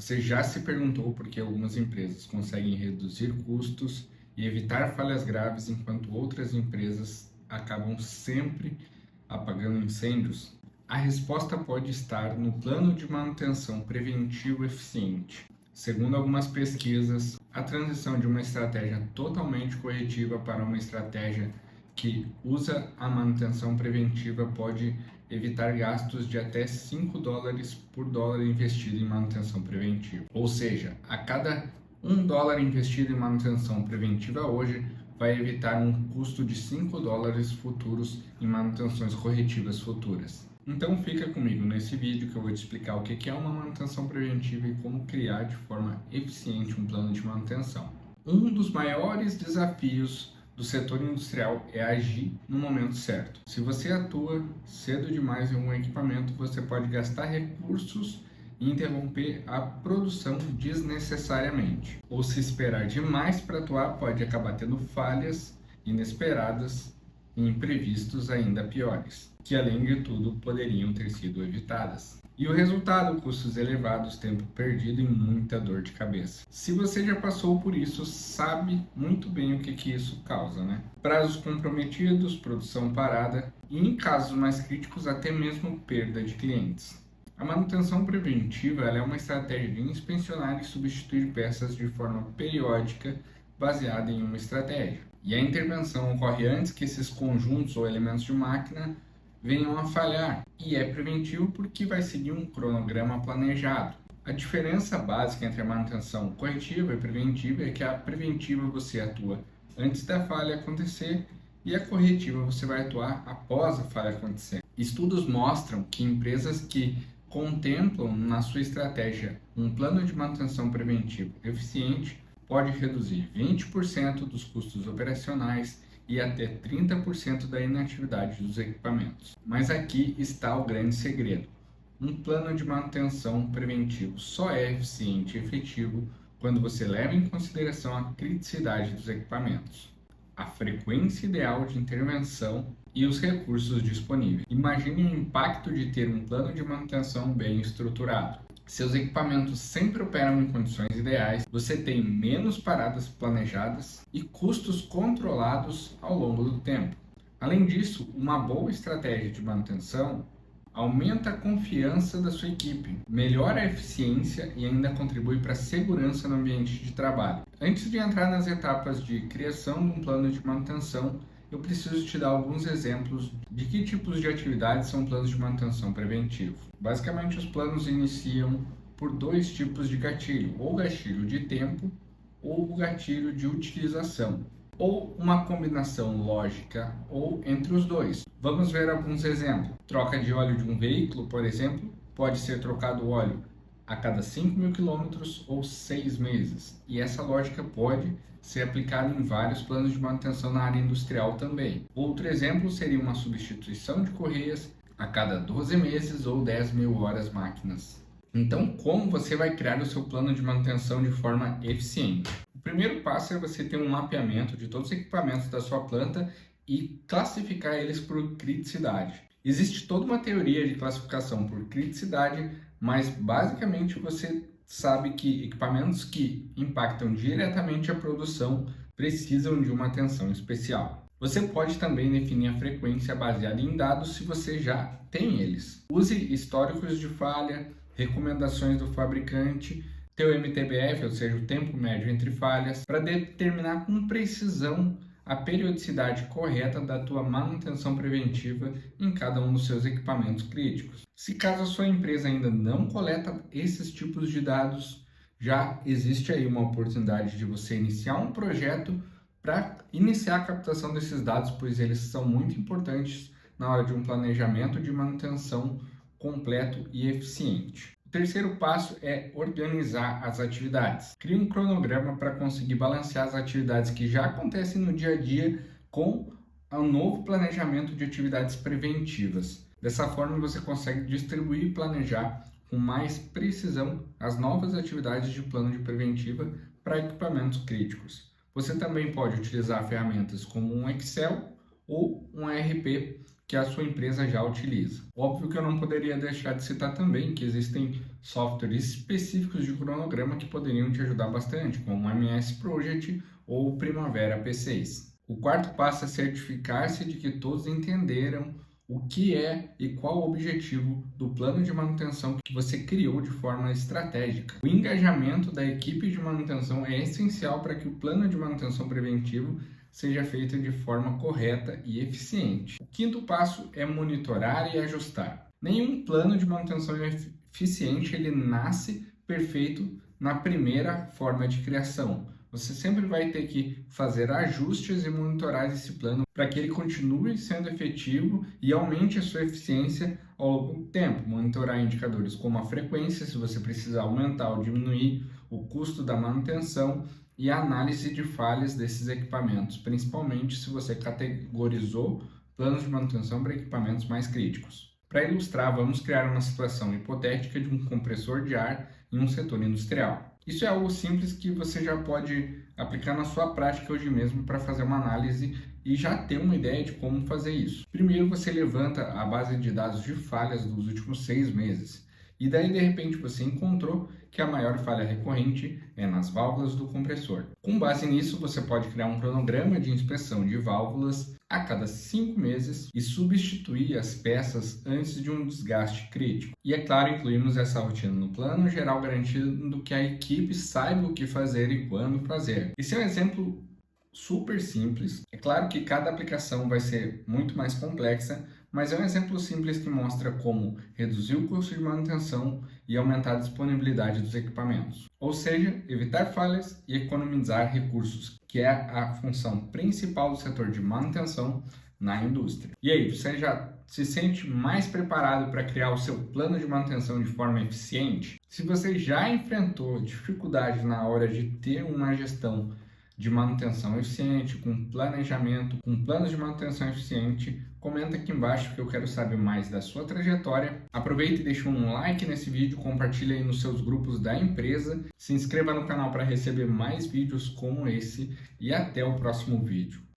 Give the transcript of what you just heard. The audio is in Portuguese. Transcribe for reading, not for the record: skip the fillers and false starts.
Você já se perguntou por que algumas empresas conseguem reduzir custos e evitar falhas graves enquanto outras empresas acabam sempre apagando incêndios? A resposta pode estar no plano de manutenção preventivo eficiente. Segundo algumas pesquisas, a transição de uma estratégia totalmente corretiva para uma estratégia que usa a manutenção preventiva pode evitar gastos de até $5 por dólar investido em manutenção preventiva. Ou seja, a cada $1 investido em manutenção preventiva hoje vai evitar um custo de $5 futuros em manutenções corretivas futuras. Então fica comigo nesse vídeo que eu vou te explicar o que é uma manutenção preventiva e como criar de forma eficiente um plano de manutenção. Um dos maiores desafios do setor industrial é agir no momento certo. Se você atua cedo demais em um equipamento, você pode gastar recursos e interromper a produção desnecessariamente. Ou se esperar demais para atuar, pode acabar tendo falhas inesperadas e imprevistos ainda piores, que além de tudo poderiam ter sido evitadas. E o resultado, custos elevados, tempo perdido e muita dor de cabeça. Se você já passou por isso, sabe muito bem o que isso causa, né? Prazos comprometidos, produção parada e, em casos mais críticos, até mesmo perda de clientes. A manutenção preventiva é uma estratégia de inspecionar e substituir peças de forma periódica baseada em uma estratégia. E a intervenção ocorre antes que esses conjuntos ou elementos de máquina venham a falhar, e é preventivo porque vai seguir um cronograma planejado. A diferença básica entre a manutenção corretiva e preventiva é que a preventiva você atua antes da falha acontecer e a corretiva você vai atuar após a falha acontecer. Estudos mostram que empresas que contemplam na sua estratégia um plano de manutenção preventiva eficiente pode reduzir 20% dos custos operacionais e até 30% da inatividade dos equipamentos. Mas aqui está o grande segredo. Um plano de manutenção preventivo só é eficiente e efetivo quando você leva em consideração a criticidade dos equipamentos, a frequência ideal de intervenção e os recursos disponíveis. Imagine o impacto de ter um plano de manutenção bem estruturado. Seus equipamentos sempre operam em condições ideais, você tem menos paradas planejadas e custos controlados ao longo do tempo. Além disso, uma boa estratégia de manutenção aumenta a confiança da sua equipe, melhora a eficiência e ainda contribui para a segurança no ambiente de trabalho. Antes de entrar nas etapas de criação de um plano de manutenção, eu preciso te dar alguns exemplos de que tipos de atividades são planos de manutenção preventivo. Basicamente, os planos iniciam por dois tipos de gatilho, ou gatilho de tempo ou o gatilho de utilização, ou uma combinação lógica ou entre os dois. Vamos ver alguns exemplos. Troca de óleo de um veículo, por exemplo, pode ser trocado o óleo a cada 5.000 km ou 6 meses. E essa lógica pode ser aplicada em vários planos de manutenção na área industrial também. Outro exemplo seria uma substituição de correias a cada 12 meses ou 10.000 horas máquinas. Então, como você vai criar o seu plano de manutenção de forma eficiente? O primeiro passo é você ter um mapeamento de todos os equipamentos da sua planta e classificar eles por criticidade. Existe toda uma teoria de classificação por criticidade, mas basicamente você sabe que equipamentos que impactam diretamente a produção precisam de uma atenção especial. Você pode também definir a frequência baseada em dados se você já tem eles. Use históricos de falha, recomendações do fabricante, teu MTBF, ou seja, o tempo médio entre falhas, para determinar com precisão a periodicidade correta da tua manutenção preventiva em cada um dos seus equipamentos críticos. Se caso a sua empresa ainda não coleta esses tipos de dados, já existe aí uma oportunidade de você iniciar um projeto para iniciar a captação desses dados, pois eles são muito importantes na hora de um planejamento de manutenção completo e eficiente. O terceiro passo é organizar as atividades. Crie um cronograma para conseguir balancear as atividades que já acontecem no dia a dia com um novo planejamento de atividades preventivas. Dessa forma, você consegue distribuir e planejar com mais precisão as novas atividades de plano de preventiva para equipamentos críticos. Você também pode utilizar ferramentas como um Excel ou um ERP que a sua empresa já utiliza. Óbvio que eu não poderia deixar de citar também que existem softwares específicos de cronograma que poderiam te ajudar bastante, como o MS Project ou o Primavera P6. O quarto passo é certificar-se de que todos entenderam o que é e qual o objetivo do plano de manutenção que você criou de forma estratégica. O engajamento da equipe de manutenção é essencial para que o plano de manutenção preventivo seja feito de forma correta e eficiente. O quinto passo é monitorar e ajustar. Nenhum plano de manutenção eficiente ele nasce perfeito na primeira forma de criação. Você sempre vai ter que fazer ajustes e monitorar esse plano para que ele continue sendo efetivo e aumente a sua eficiência ao longo do tempo. Monitorar indicadores como a frequência, se você precisar aumentar ou diminuir o custo da manutenção, e a análise de falhas desses equipamentos, principalmente se você categorizou planos de manutenção para equipamentos mais críticos. Para ilustrar, vamos criar uma situação hipotética de um compressor de ar em um setor industrial. Isso é algo simples que você já pode aplicar na sua prática hoje mesmo para fazer uma análise e já ter uma ideia de como fazer isso. Primeiro, você levanta a base de dados de falhas dos últimos 6 meses. E daí, de repente, você encontrou que a maior falha recorrente é nas válvulas do compressor. Com base nisso, você pode criar um cronograma de inspeção de válvulas a cada 5 meses e substituir as peças antes de um desgaste crítico. E, é claro, incluímos essa rotina no plano geral, garantindo que a equipe saiba o que fazer e quando fazer. Esse é um exemplo super simples. É claro que cada aplicação vai ser muito mais complexa, mas é um exemplo simples que mostra como reduzir o custo de manutenção e aumentar a disponibilidade dos equipamentos. Ou seja, evitar falhas e economizar recursos, que é a função principal do setor de manutenção na indústria. E aí, você já se sente mais preparado para criar o seu plano de manutenção de forma eficiente? Se você já enfrentou dificuldades na hora de ter uma gestão de manutenção eficiente, com planejamento, com planos de manutenção eficiente, comenta aqui embaixo que eu quero saber mais da sua trajetória. Aproveita e deixa um like nesse vídeo, compartilha aí nos seus grupos da empresa, se inscreva no canal para receber mais vídeos como esse e até o próximo vídeo.